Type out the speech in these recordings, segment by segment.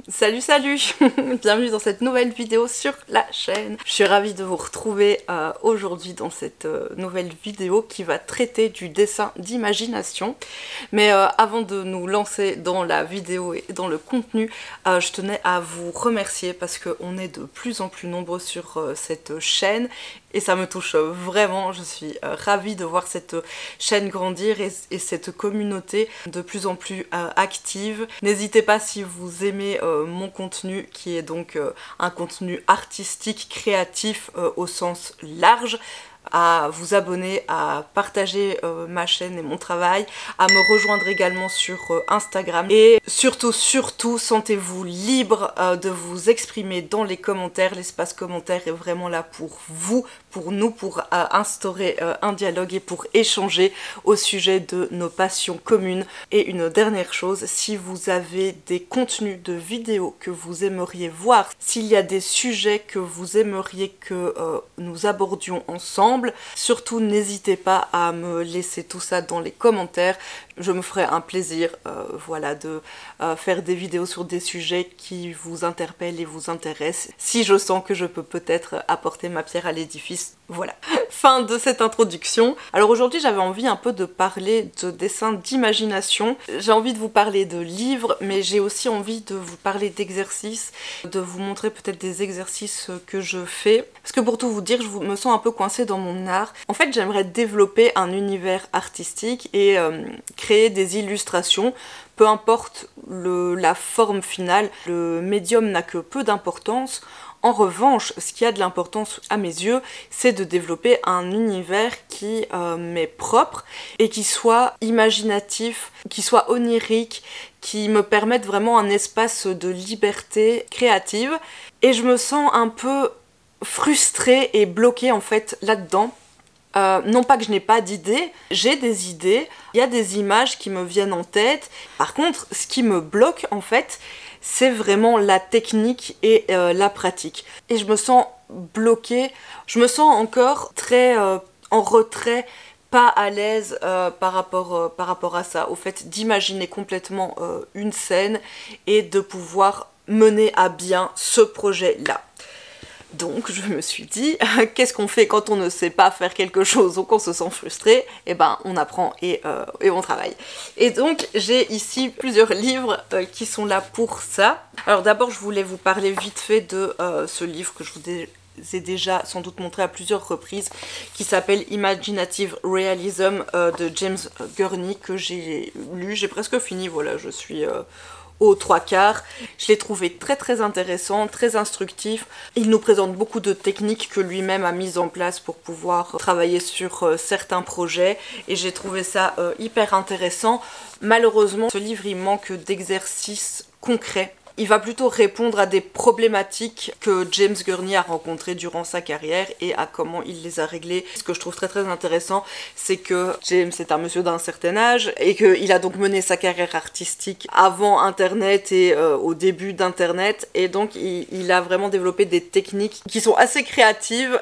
Salut salut Bienvenue dans cette nouvelle vidéo sur la chaîne. Je suis ravie de vous retrouver aujourd'hui dans cette nouvelle vidéo qui va traiter du dessin d'imagination. Mais avant de nous lancer dans la vidéo et dans le contenu, je tenais à vous remercier parce qu'on est de plus en plus nombreux sur cette chaîne. Et ça me touche vraiment, je suis ravie de voir cette chaîne grandir et cette communauté de plus en plus active. N'hésitez pas si vous aimez mon contenu qui est donc un contenu artistique, créatif au sens large, à vous abonner, à partager ma chaîne et mon travail, à me rejoindre également sur Instagram et surtout sentez-vous libre de vous exprimer dans les commentaires. L'espace commentaire est vraiment là pour vous, pour nous, pour instaurer un dialogue et pour échanger au sujet de nos passions communes. Et une dernière chose, si vous avez des contenus de vidéos que vous aimeriez voir, s'il y a des sujets que vous aimeriez que nous abordions ensemble, surtout n'hésitez pas à me laisser tout ça dans les commentaires. Je me ferai un plaisir voilà, de faire des vidéos sur des sujets qui vous interpellent et vous intéressent, si je sens que je peux peut-être apporter ma pierre à l'édifice. Voilà, fin de cette introduction. Alors aujourd'hui j'avais envie un peu de parler de dessin d'imagination. J'ai envie de vous parler de livres, mais j'ai aussi envie de vous parler d'exercices, de vous montrer peut-être des exercices que je fais. Parce que pour tout vous dire, je me sens un peu coincée dans mon art. En fait, j'aimerais développer un univers artistique et créer des illustrations. Peu importe la forme finale, le médium n'a que peu d'importance. En revanche, ce qui a de l'importance à mes yeux, c'est de développer un univers qui m'est propre et qui soit imaginatif, qui soit onirique, qui me permette vraiment un espace de liberté créative. Et je me sens un peu frustrée et bloquée en fait là-dedans. Non pas que je n'ai pas d'idées, j'ai des idées, il y a des images qui me viennent en tête. Par contre, ce qui me bloque en fait, c'est vraiment la technique et la pratique. Et je me sens bloquée, je me sens encore très en retrait, pas à l'aise par rapport à ça, au fait d'imaginer complètement une scène et de pouvoir mener à bien ce projet-là. Donc je me suis dit, qu'est-ce qu'on fait quand on ne sait pas faire quelque chose ou qu'on se sent frustré? Eh ben on apprend et on travaille. Et donc j'ai ici plusieurs livres qui sont là pour ça. Alors d'abord je voulais vous parler vite fait de ce livre que je vous ai déjà sans doute montré à plusieurs reprises, qui s'appelle Imaginative Realism de James Gurney, que j'ai lu, j'ai presque fini, voilà, je suis aux 3/4. Je l'ai trouvé très intéressant, très instructif. Il nous présente beaucoup de techniques que lui-même a mises en place pour pouvoir travailler sur certains projets et j'ai trouvé ça hyper intéressant. Malheureusement, ce livre il manque d'exercices concrets. Il va plutôt répondre à des problématiques que James Gurney a rencontrées durant sa carrière et à comment il les a réglées. Ce que je trouve très intéressant, c'est que James est un monsieur d'un certain âge et qu'il a donc mené sa carrière artistique avant Internet et au début d'Internet, et donc il a vraiment développé des techniques qui sont assez créatives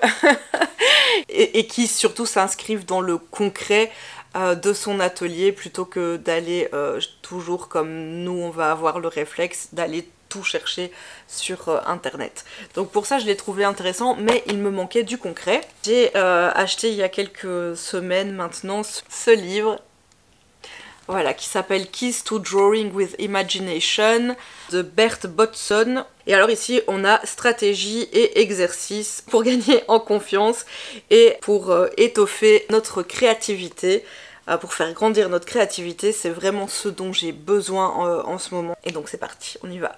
et qui surtout s'inscrivent dans le concret de son atelier, plutôt que d'aller toujours comme nous on va avoir le réflexe d'aller tout chercher sur internet. Donc pour ça je l'ai trouvé intéressant, mais il me manquait du concret. J'ai acheté il y a quelques semaines maintenant ce livre, voilà, qui s'appelle Keys to Drawing with Imagination de Bert Bodson. Et alors ici on a stratégie et exercice pour gagner en confiance et pour étoffer notre créativité, pour faire grandir notre créativité. C'est vraiment ce dont j'ai besoin en ce moment. Et donc c'est parti, on y va.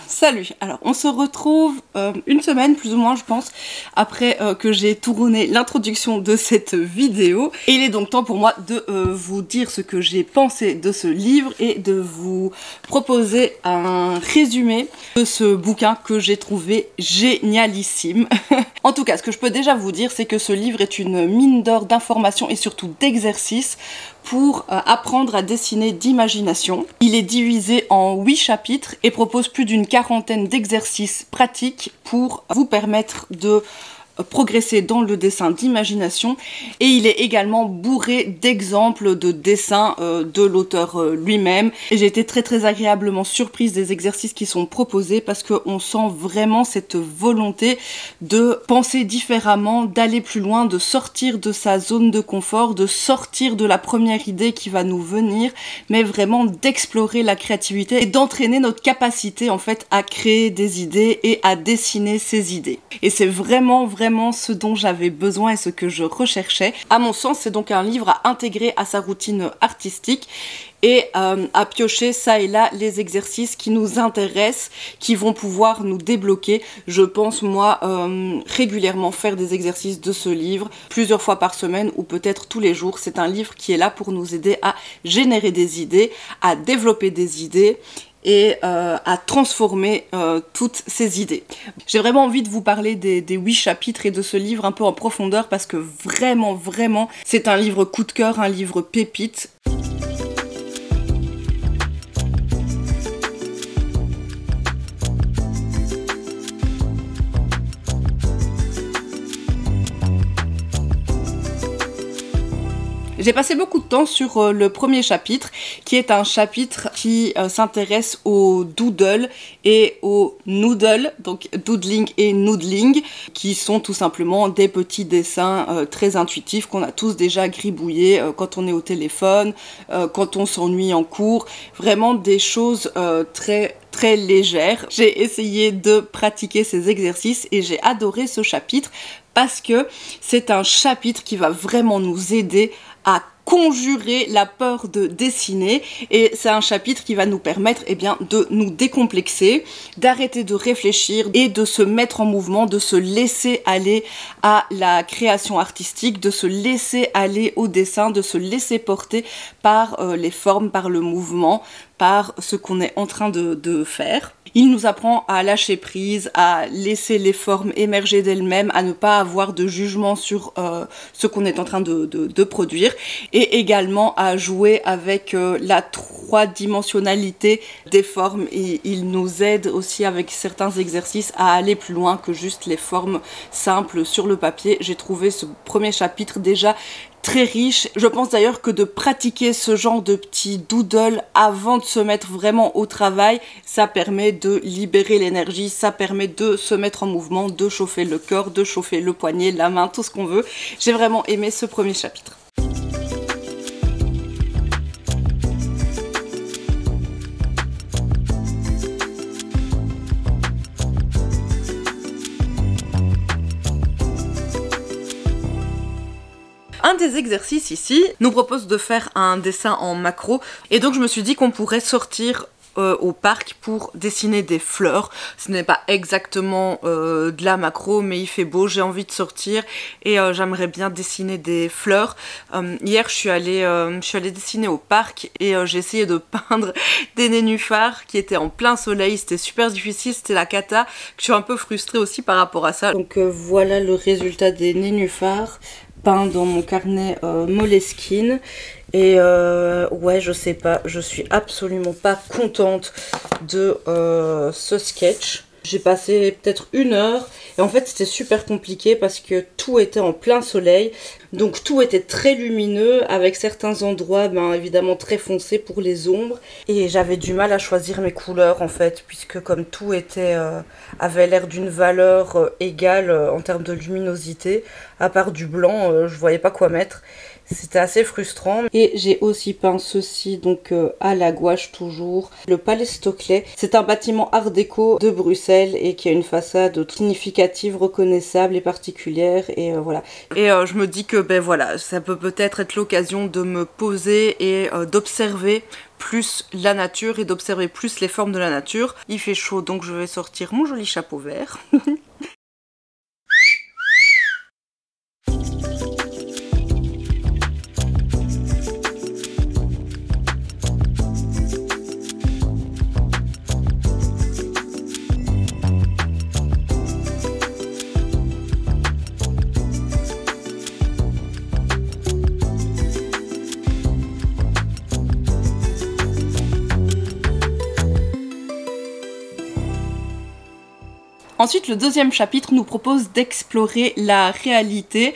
Salut, alors on se retrouve une semaine plus ou moins je pense après que j'ai tourné l'introduction de cette vidéo, et il est donc temps pour moi de vous dire ce que j'ai pensé de ce livre et de vous proposer un résumé de ce bouquin que j'ai trouvé génialissime. En tout cas, ce que je peux déjà vous dire, c'est que ce livre est une mine d'or d'informations et surtout d'exercices pour apprendre à dessiner d'imagination. Il est divisé en 8 chapitres et propose plus d'une quarantaine d'exercices pratiques pour vous permettre de progresser dans le dessin d'imagination, et il est également bourré d'exemples de dessins de l'auteur lui-même, et j'ai été très agréablement surprise des exercices qui sont proposés parce qu'on sent vraiment cette volonté de penser différemment, d'aller plus loin, de sortir de sa zone de confort, de sortir de la première idée qui va nous venir, mais vraiment d'explorer la créativité et d'entraîner notre capacité en fait à créer des idées et à dessiner ces idées. Et c'est vraiment ce dont j'avais besoin et ce que je recherchais. À mon sens, c'est donc un livre à intégrer à sa routine artistique et à piocher ça et là les exercices qui nous intéressent, qui vont pouvoir nous débloquer. Je pense moi régulièrement faire des exercices de ce livre plusieurs fois par semaine ou peut-être tous les jours. C'est un livre qui est là pour nous aider à générer des idées, à développer des idées et à transformer toutes ces idées. J'ai vraiment envie de vous parler des 8 chapitres et de ce livre un peu en profondeur parce que vraiment c'est un livre coup de cœur, un livre pépite. J'ai passé beaucoup de temps sur le premier chapitre, qui est un chapitre qui s'intéresse au doodle et au noodle, donc doodling et noodling, qui sont tout simplement des petits dessins très intuitifs qu'on a tous déjà gribouillés quand on est au téléphone, quand on s'ennuie en cours, vraiment des choses très légères. J'ai essayé de pratiquer ces exercices et j'ai adoré ce chapitre parce que c'est un chapitre qui va vraiment nous aider à conjurer la peur de dessiner, et c'est un chapitre qui va nous permettre de nous décomplexer, d'arrêter de réfléchir et de se mettre en mouvement, de se laisser aller à la création artistique, de se laisser aller au dessin, de se laisser porter par les formes, par le mouvement, par ce qu'on est en train de faire. Il nous apprend à lâcher prise, à laisser les formes émerger d'elles-mêmes, à ne pas avoir de jugement sur ce qu'on est en train de produire, et également à jouer avec la trois-dimensionnalité des formes. Et il nous aide aussi avec certains exercices à aller plus loin que juste les formes simples sur le papier. J'ai trouvé ce premier chapitre déjà très riche. Je pense d'ailleurs que de pratiquer ce genre de petits doodles avant de se mettre vraiment au travail, ça permet de libérer l'énergie, ça permet de se mettre en mouvement, de chauffer le corps, de chauffer le poignet, la main, tout ce qu'on veut. J'ai vraiment aimé ce premier chapitre. Un des exercices ici nous propose de faire un dessin en macro, et donc je me suis dit qu'on pourrait sortir au parc pour dessiner des fleurs. Ce n'est pas exactement de la macro, mais il fait beau, j'ai envie de sortir et j'aimerais bien dessiner des fleurs. Hier je suis allée dessiner au parc et j'ai essayé de peindre des nénuphars qui étaient en plein soleil. C'était super difficile, c'était la cata. Je suis un peu frustrée aussi par rapport à ça. Donc voilà le résultat des nénuphars peint dans mon carnet Moleskine. Et ouais, je sais pas, je suis absolument pas contente de ce sketch. J'ai passé peut-être 1 heure et en fait c'était super compliqué parce que tout était en plein soleil, donc tout était très lumineux avec certains endroits évidemment très foncés pour les ombres, et j'avais du mal à choisir mes couleurs en fait, puisque comme tout avait l'air d'une valeur égale en termes de luminosité, à part du blanc je voyais pas quoi mettre. C'était assez frustrant. Et j'ai aussi peint ceci donc à la gouache toujours. Le Palais Stockley, c'est un bâtiment art déco de Bruxelles et qui a une façade significative, reconnaissable et particulière, et voilà. Et je me dis que voilà, ça peut peut-être être l'occasion de me poser et d'observer plus la nature et d'observer plus les formes de la nature. Il fait chaud donc je vais sortir mon joli chapeau vert. Ensuite, le deuxième chapitre nous propose d'explorer la réalité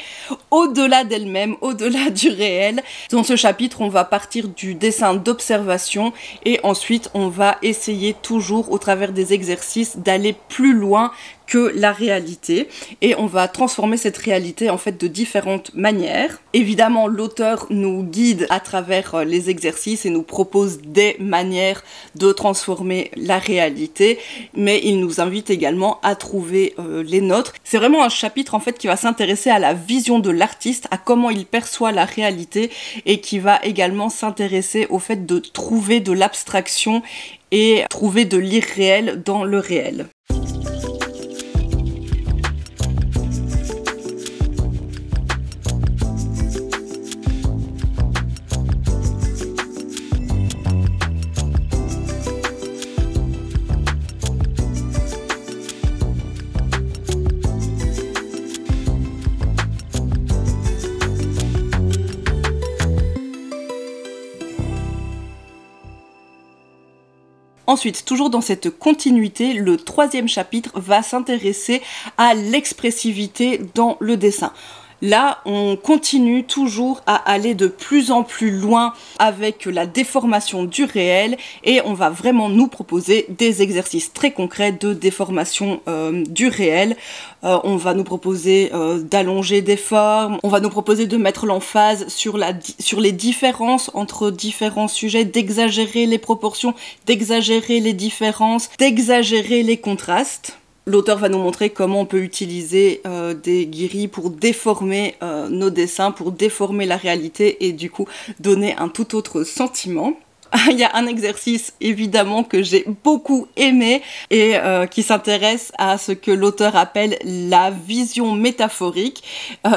au-delà d'elle-même, au-delà du réel. Dans ce chapitre, on va partir du dessin d'observation et ensuite on va essayer toujours au travers des exercices d'aller plus loin que la réalité et on va transformer cette réalité en fait de différentes manières. Évidemment, l'auteur nous guide à travers les exercices et nous propose des manières de transformer la réalité, mais il nous invite également à trouver les nôtres. C'est vraiment un chapitre en fait qui va s'intéresser à la vision de l'artiste, à comment il perçoit la réalité et qui va également s'intéresser au fait de trouver de l'abstraction et trouver de l'irréel dans le réel. Ensuite, toujours dans cette continuité, le troisième chapitre va s'intéresser à l'expressivité dans le dessin. Là, on continue toujours à aller de plus en plus loin avec la déformation du réel et on va vraiment nous proposer des exercices très concrets de déformation du réel. On va nous proposer d'allonger des formes, on va nous proposer de mettre l'emphase sur les différences entre différents sujets, d'exagérer les proportions, d'exagérer les différences, d'exagérer les contrastes. L'auteur va nous montrer comment on peut utiliser des guéris pour déformer nos dessins, pour déformer la réalité et du coup donner un tout autre sentiment. Il y a un exercice évidemment que j'ai beaucoup aimé et qui s'intéresse à ce que l'auteur appelle la vision métaphorique.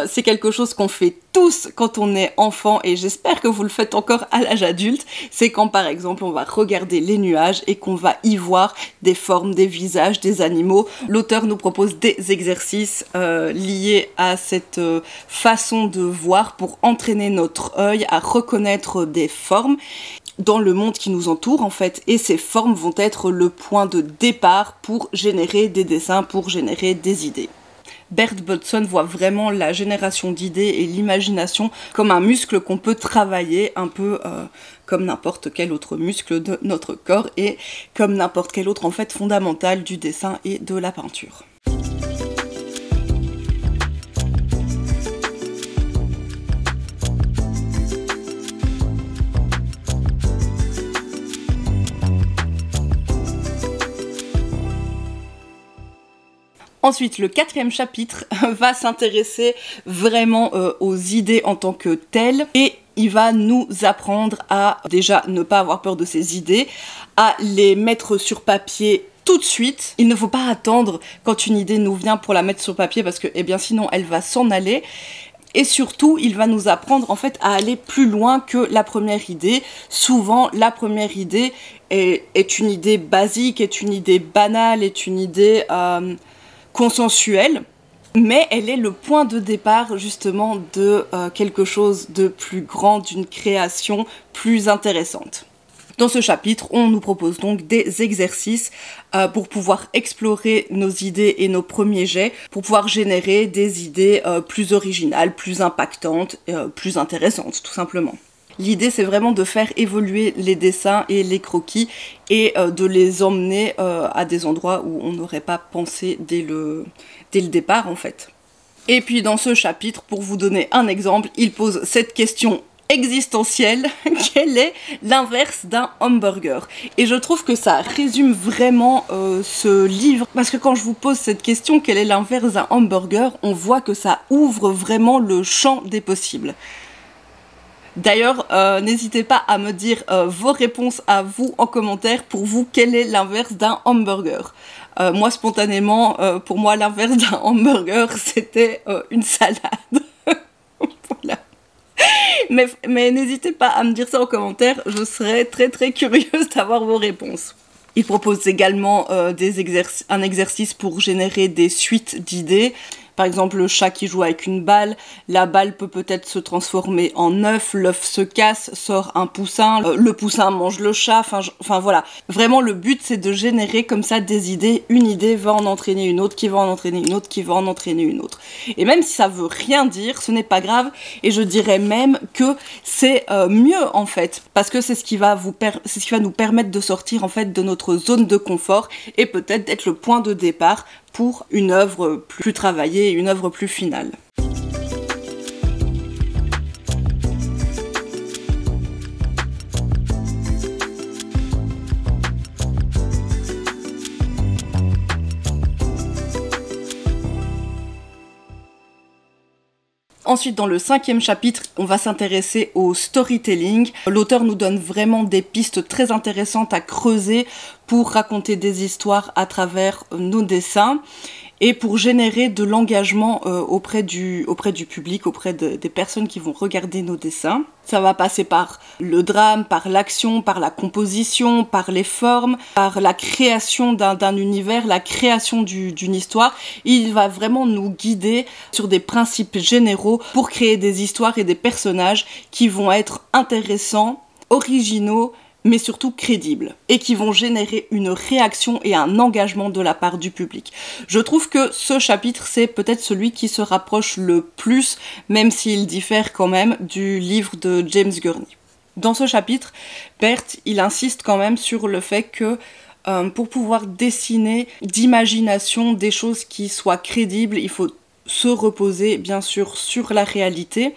C'est quelque chose qu'on fait tous quand on est enfant et j'espère que vous le faites encore à l'âge adulte. C'est quand par exemple on va regarder les nuages et qu'on va y voir des formes, des visages, des animaux. L'auteur nous propose des exercices liés à cette façon de voir pour entraîner notre œil à reconnaître des formes dans le monde qui nous entoure en fait, et ces formes vont être le point de départ pour générer des dessins, pour générer des idées. Bert Bodson voit vraiment la génération d'idées et l'imagination comme un muscle qu'on peut travailler un peu comme n'importe quel autre muscle de notre corps et comme n'importe quel autre en fait fondamental du dessin et de la peinture. Ensuite, le quatrième chapitre va s'intéresser vraiment aux idées en tant que telles et il va nous apprendre à déjà ne pas avoir peur de ces idées, à les mettre sur papier tout de suite. Il ne faut pas attendre quand une idée nous vient pour la mettre sur papier parce que eh bien sinon elle va s'en aller. Et surtout, il va nous apprendre en fait à aller plus loin que la première idée. Souvent, la première idée est une idée basique, est une idée banale, est une idée consensuelle, mais elle est le point de départ justement de quelque chose de plus grand, d'une création plus intéressante. Dans ce chapitre, on nous propose donc des exercices pour pouvoir explorer nos idées et nos premiers jets, pour pouvoir générer des idées plus originales, plus impactantes, plus intéressantes tout simplement. L'idée, c'est vraiment de faire évoluer les dessins et les croquis et de les emmener à des endroits où on n'aurait pas pensé dès le départ, en fait. Et puis, dans ce chapitre, pour vous donner un exemple, il pose cette question existentielle, quel est l'inverse d'un hamburger? Et je trouve que ça résume vraiment ce livre, parce que quand je vous pose cette question, quel est l'inverse d'un hamburger, on voit que ça ouvre vraiment le champ des possibles. D'ailleurs, n'hésitez pas à me dire vos réponses à vous en commentaire. Pour vous, quel est l'inverse d'un hamburger? Moi, spontanément, pour moi, l'inverse d'un hamburger, c'était une salade. Voilà. Mais n'hésitez pas à me dire ça en commentaire, je serais très curieuse d'avoir vos réponses. Il propose également un exercice pour générer des suites d'idées. Par exemple, le chat qui joue avec une balle, la balle peut peut-être se transformer en œuf, l'œuf se casse, sort un poussin, le poussin mange le chat, enfin voilà. Vraiment, le but, c'est de générer comme ça des idées. Une idée va en entraîner une autre, qui va en entraîner une autre, qui va en entraîner une autre. Et même si ça veut rien dire, ce n'est pas grave, et je dirais même que c'est mieux en fait, parce que c'est ce qui va nous permettre de sortir en fait de notre zone de confort et peut-être d'être le point de départ pour une œuvre plus travaillée, une œuvre plus finale. Ensuite, dans le 5e chapitre, on va s'intéresser au storytelling. L'auteur nous donne vraiment des pistes très intéressantes à creuser pour raconter des histoires à travers nos dessins et pour générer de l'engagement auprès du public, auprès des personnes qui vont regarder nos dessins. Ça va passer par le drame, par l'action, par la composition, par les formes, par la création d'un univers, la création d'une histoire. Il va vraiment nous guider sur des principes généraux pour créer des histoires et des personnages qui vont être intéressants, originaux, mais surtout crédibles, et qui vont générer une réaction et un engagement de la part du public. Je trouve que ce chapitre, c'est peut-être celui qui se rapproche le plus, même s'il diffère quand même, du livre de James Gurney. Dans ce chapitre, Bert, il insiste quand même sur le fait que pour pouvoir dessiner d'imagination des choses qui soient crédibles, il faut se reposer bien sûr sur la réalité,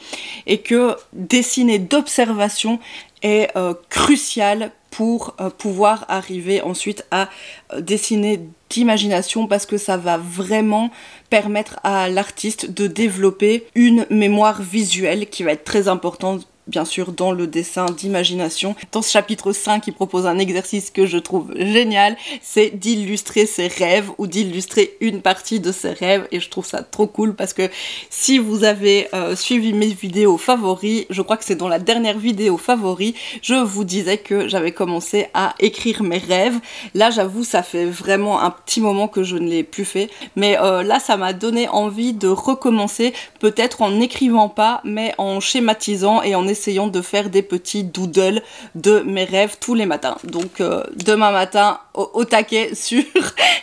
et que dessiner d'observation est crucial pour pouvoir arriver ensuite à dessiner d'imagination, parce que ça va vraiment permettre à l'artiste de développer une mémoire visuelle qui va être très importante bien sûr dans le dessin d'imagination. Dans ce chapitre 5, il propose un exercice que je trouve génial, c'est d'illustrer ses rêves ou d'illustrer une partie de ses rêves, et je trouve ça trop cool parce que si vous avez suivi mes vidéos favoris, je crois que c'est dans la dernière vidéo favoris, je vous disais que j'avais commencé à écrire mes rêves. Là j'avoue ça fait vraiment un petit moment que je ne l'ai plus fait, mais là ça m'a donné envie de recommencer, peut-être en n'écrivant pas mais en schématisant et en essayant de faire des petits doodles de mes rêves tous les matins. Donc demain matin au taquet sur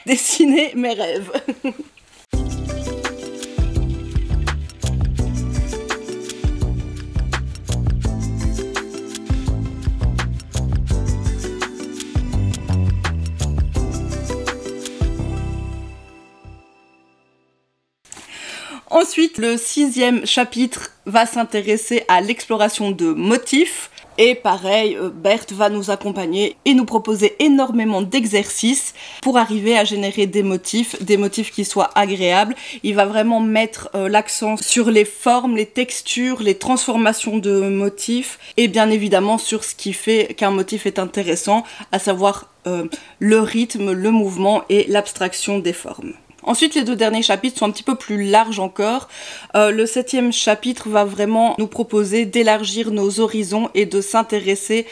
dessiner mes rêves. Ensuite, le 6e chapitre va s'intéresser à l'exploration de motifs. Et pareil, Bert va nous accompagner et nous proposer énormément d'exercices pour arriver à générer des motifs qui soient agréables. Il va vraiment mettre l'accent sur les formes, les textures, les transformations de motifs et bien évidemment sur ce qui fait qu'un motif est intéressant, à savoir le rythme, le mouvement et l'abstraction des formes. Ensuite, les 2 derniers chapitres sont un petit peu plus larges encore. Le 7e chapitre va vraiment nous proposer d'élargir nos horizons et de s'intéresser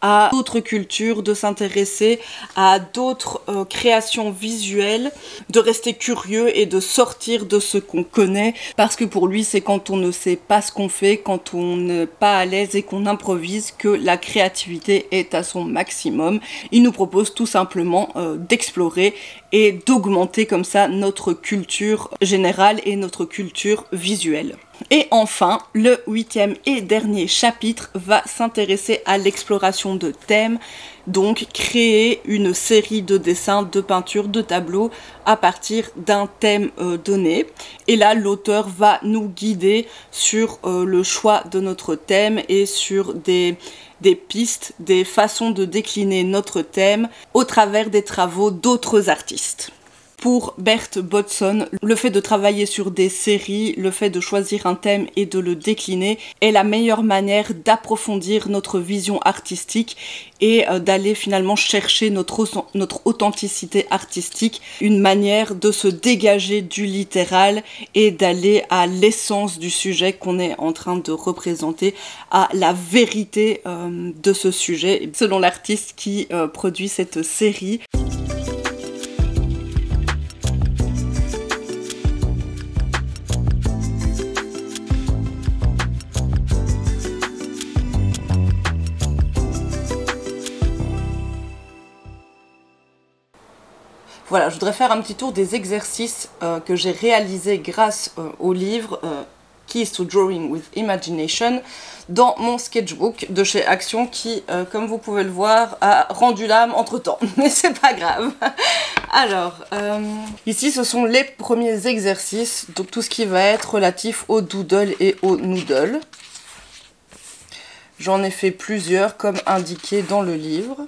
à d'autres cultures, de s'intéresser à d'autres créations visuelles, de rester curieux et de sortir de ce qu'on connaît, parce que pour lui c'est quand on ne sait pas ce qu'on fait, quand on n'est pas à l'aise et qu'on improvise que la créativité est à son maximum. Il nous propose tout simplement d'explorer et d'augmenter comme ça notre culture générale et notre culture visuelle. Et enfin, le 8e et dernier chapitre va s'intéresser à l'exploration de thèmes, donc créer une série de dessins, de peintures, de tableaux à partir d'un thème donné. Et là, l'auteur va nous guider sur le choix de notre thème et sur des pistes, des façons de décliner notre thème au travers des travaux d'autres artistes. Pour Bert Bodson, le fait de travailler sur des séries, le fait de choisir un thème et de le décliner est la meilleure manière d'approfondir notre vision artistique et d'aller finalement chercher notre authenticité artistique, une manière de se dégager du littéral et d'aller à l'essence du sujet qu'on est en train de représenter, à la vérité de ce sujet, selon l'artiste qui produit cette série. Voilà, je voudrais faire un petit tour des exercices que j'ai réalisés grâce au livre Keys to Drawing with Imagination dans mon sketchbook de chez Action qui, comme vous pouvez le voir, a rendu l'âme entre temps, mais c'est pas grave. Alors, ici ce sont les premiers exercices, donc tout ce qui va être relatif au doodle et au noodle. J'en ai fait plusieurs comme indiqué dans le livre.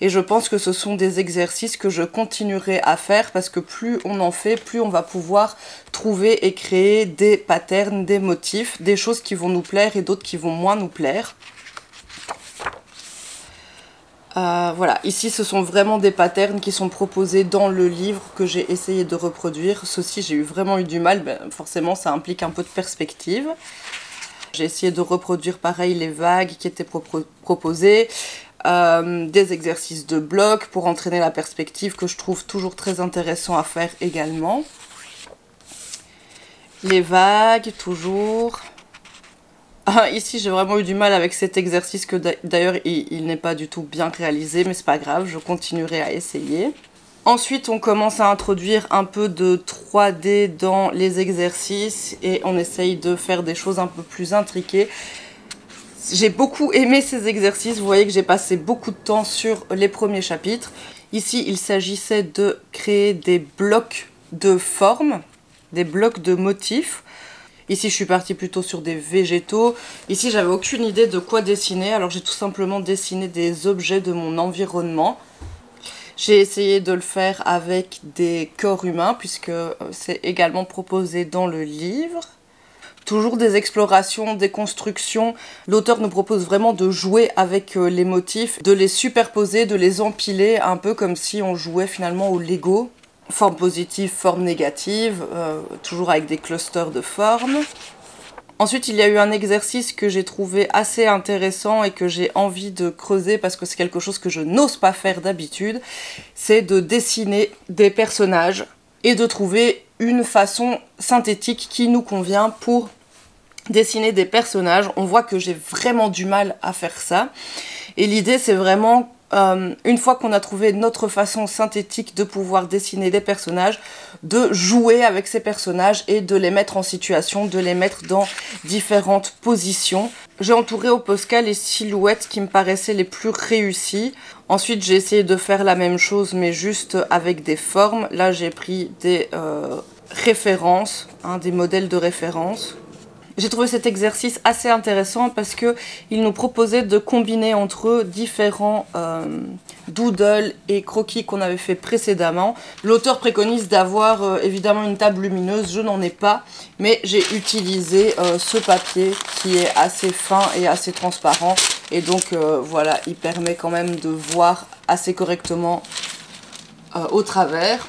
Et je pense que ce sont des exercices que je continuerai à faire parce que plus on en fait, plus on va pouvoir trouver et créer des patterns, des motifs, des choses qui vont nous plaire et d'autres qui vont moins nous plaire. Voilà, ici ce sont vraiment des patterns qui sont proposés dans le livre que j'ai essayé de reproduire. Ceci, j'ai vraiment eu du mal, ben, forcément ça implique un peu de perspective. J'ai essayé de reproduire pareil les vagues qui étaient proposées. Des exercices de bloc pour entraîner la perspective que je trouve toujours très intéressant à faire également. Les vagues, toujours. Ici j'ai vraiment eu du mal avec cet exercice que d'ailleurs il n'est pas du tout bien réalisé, mais c'est pas grave, je continuerai à essayer. Ensuite on commence à introduire un peu de 3D dans les exercices et on essaye de faire des choses un peu plus intriquées. J'ai beaucoup aimé ces exercices, vous voyez que j'ai passé beaucoup de temps sur les premiers chapitres. Ici, il s'agissait de créer des blocs de formes, des blocs de motifs. Ici, je suis partie plutôt sur des végétaux. Ici, j'avais aucune idée de quoi dessiner, alors j'ai tout simplement dessiné des objets de mon environnement. J'ai essayé de le faire avec des corps humains, puisque c'est également proposé dans le livre. Toujours des explorations, des constructions. L'auteur nous propose vraiment de jouer avec les motifs, de les superposer, de les empiler, un peu comme si on jouait finalement au Lego. Forme positive, forme négative, toujours avec des clusters de formes. Ensuite, il y a eu un exercice que j'ai trouvé assez intéressant et que j'ai envie de creuser parce que c'est quelque chose que je n'ose pas faire d'habitude. C'est de dessiner des personnages et de trouver une façon synthétique qui nous convient pour dessiner des personnages. On voit que j'ai vraiment du mal à faire ça. Et l'idée, c'est vraiment, une fois qu'on a trouvé notre façon synthétique de pouvoir dessiner des personnages, de jouer avec ces personnages et de les mettre en situation, de les mettre dans différentes positions. J'ai entouré au Posca les silhouettes qui me paraissaient les plus réussies. Ensuite, j'ai essayé de faire la même chose, mais juste avec des formes. Là, j'ai pris des références, des modèles de référence. J'ai trouvé cet exercice assez intéressant parce qu'il nous proposait de combiner entre eux différents doodles et croquis qu'on avait fait précédemment. L'auteur préconise d'avoir évidemment une table lumineuse, je n'en ai pas, mais j'ai utilisé ce papier qui est assez fin et assez transparent. Et donc voilà, il permet quand même de voir assez correctement au travers.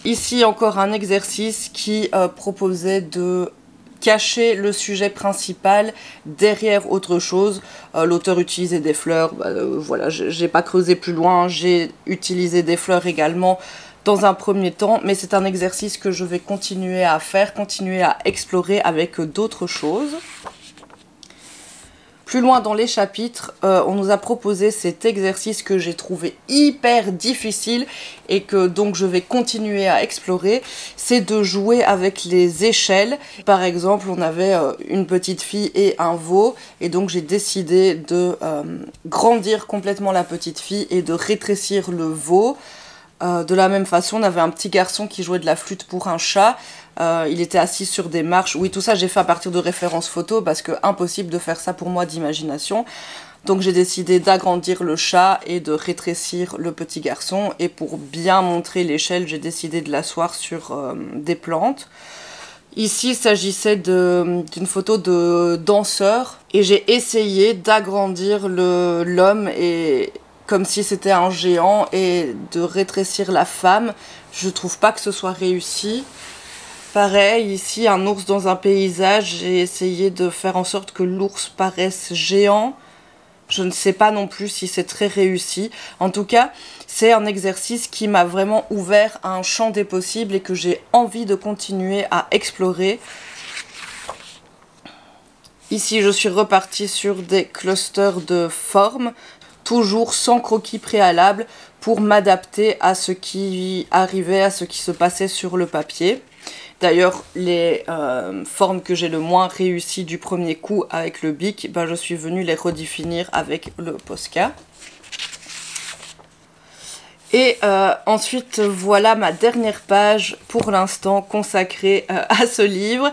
Ici encore un exercice qui proposait de cacher le sujet principal derrière autre chose. L'auteur utilisait des fleurs, voilà, j'ai pas creusé plus loin, j'ai utilisé des fleurs également dans un premier temps, mais c'est un exercice que je vais continuer à faire, continuer à explorer avec d'autres choses. Plus loin dans les chapitres, on nous a proposé cet exercice que j'ai trouvé hyper difficile et que donc je vais continuer à explorer, c'est de jouer avec les échelles. Par exemple, on avait une petite fille et un veau et donc j'ai décidé de grandir complètement la petite fille et de rétrécir le veau. De la même façon, on avait un petit garçon qui jouait de la flûte pour un chat. Il était assis sur des marches. Oui, tout ça, j'ai fait à partir de références photos parce que impossible de faire ça pour moi d'imagination. Donc j'ai décidé d'agrandir le chat et de rétrécir le petit garçon. Et pour bien montrer l'échelle, j'ai décidé de l'asseoir sur des plantes. Ici, il s'agissait d'une photo de danseur. Et j'ai essayé d'agrandir l'homme et comme si c'était un géant et de rétrécir la femme. Je trouve pas que ce soit réussi. Pareil, ici, un ours dans un paysage, j'ai essayé de faire en sorte que l'ours paraisse géant. Je ne sais pas non plus si c'est très réussi. En tout cas, c'est un exercice qui m'a vraiment ouvert un champ des possibles et que j'ai envie de continuer à explorer. Ici, je suis repartie sur des clusters de formes. toujours sans croquis préalable pour m'adapter à ce qui arrivait, à ce qui se passait sur le papier. D'ailleurs, les formes que j'ai le moins réussies du premier coup avec le bic, ben, je suis venue les redéfinir avec le Posca. Et ensuite, voilà ma dernière page pour l'instant consacrée à ce livre.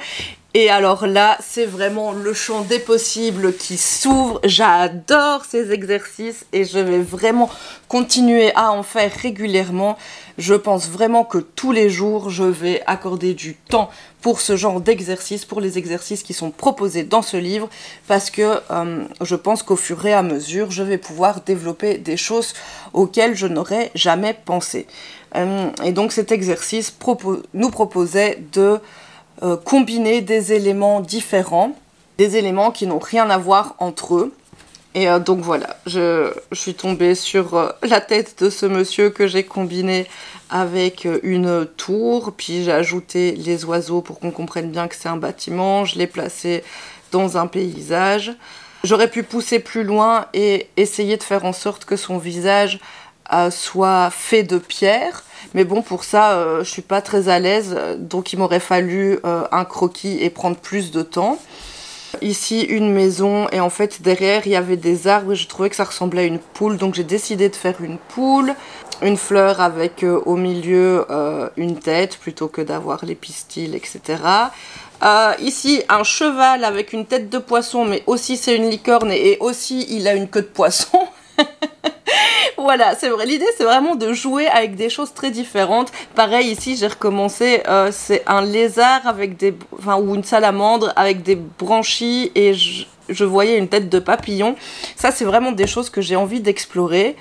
Et alors là, c'est vraiment le champ des possibles qui s'ouvre. J'adore ces exercices et je vais vraiment continuer à en faire régulièrement. Je pense vraiment que tous les jours, je vais accorder du temps pour ce genre d'exercices, pour les exercices qui sont proposés dans ce livre, parce que je pense qu'au fur et à mesure, je vais pouvoir développer des choses auxquelles je n'aurais jamais pensé. Et donc cet exercice nous proposait de combiner des éléments différents, des éléments qui n'ont rien à voir entre eux. Et donc voilà, je suis tombée sur la tête de ce monsieur que j'ai combiné avec une tour, puis j'ai ajouté les oiseaux pour qu'on comprenne bien que c'est un bâtiment, je l'ai placé dans un paysage. J'aurais pu pousser plus loin et essayer de faire en sorte que son visage soit fait de pierre, mais bon, pour ça, je suis pas très à l'aise, donc il m'aurait fallu un croquis et prendre plus de temps. Ici, une maison, et en fait, derrière, il y avait des arbres, et je trouvais que ça ressemblait à une poule, donc j'ai décidé de faire une poule. Une fleur avec au milieu une tête, plutôt que d'avoir les pistils, etc. Ici, un cheval avec une tête de poisson, mais aussi c'est une licorne, et aussi il a une queue de poisson. Voilà, c'est vrai, l'idée c'est vraiment de jouer avec des choses très différentes. Pareil, ici j'ai recommencé, c'est un lézard avec des, ou une salamandre avec des branchies et je voyais une tête de papillon. Ça c'est vraiment des choses que j'ai envie d'explorer.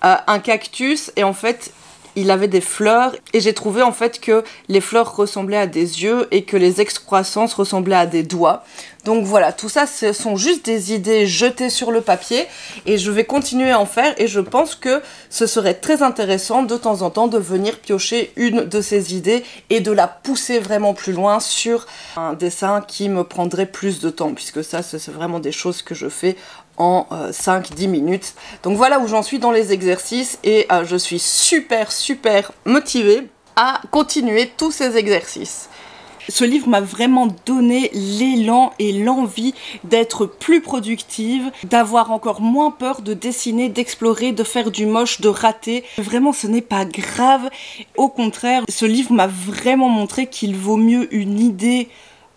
Un cactus, et en fait il avait des fleurs et j'ai trouvé en fait que les fleurs ressemblaient à des yeux et que les excroissances ressemblaient à des doigts. Donc voilà, tout ça ce sont juste des idées jetées sur le papier et je vais continuer à en faire, et je pense que ce serait très intéressant de temps en temps de venir piocher une de ces idées et de la pousser vraiment plus loin sur un dessin qui me prendrait plus de temps, puisque ça c'est vraiment des choses que je fais en 5-10 minutes. Donc voilà où j'en suis dans les exercices, et je suis super motivée à continuer tous ces exercices. Ce livre m'a vraiment donné l'élan et l'envie d'être plus productive, d'avoir encore moins peur de dessiner, d'explorer, de faire du moche, de rater. Vraiment, ce n'est pas grave. Au contraire, ce livre m'a vraiment montré qu'il vaut mieux une idée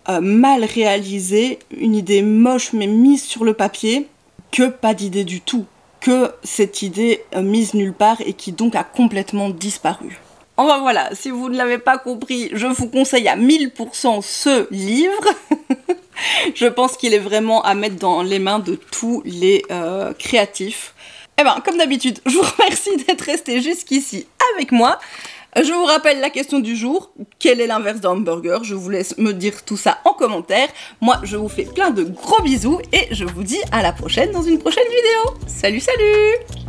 mal réalisée, une idée moche mais mise sur le papier, que pas d'idée du tout, que cette idée mise nulle part et qui donc a complètement disparu. Enfin voilà, si vous ne l'avez pas compris, je vous conseille à 1000% ce livre. Je pense qu'il est vraiment à mettre dans les mains de tous les créatifs. Et ben, comme d'habitude, je vous remercie d'être resté jusqu'ici avec moi. Je vous rappelle la question du jour, quel est l'inverse d'un hamburger? Je vous laisse me dire tout ça en commentaire. Moi, je vous fais plein de gros bisous et je vous dis à la prochaine dans une prochaine vidéo. Salut, salut!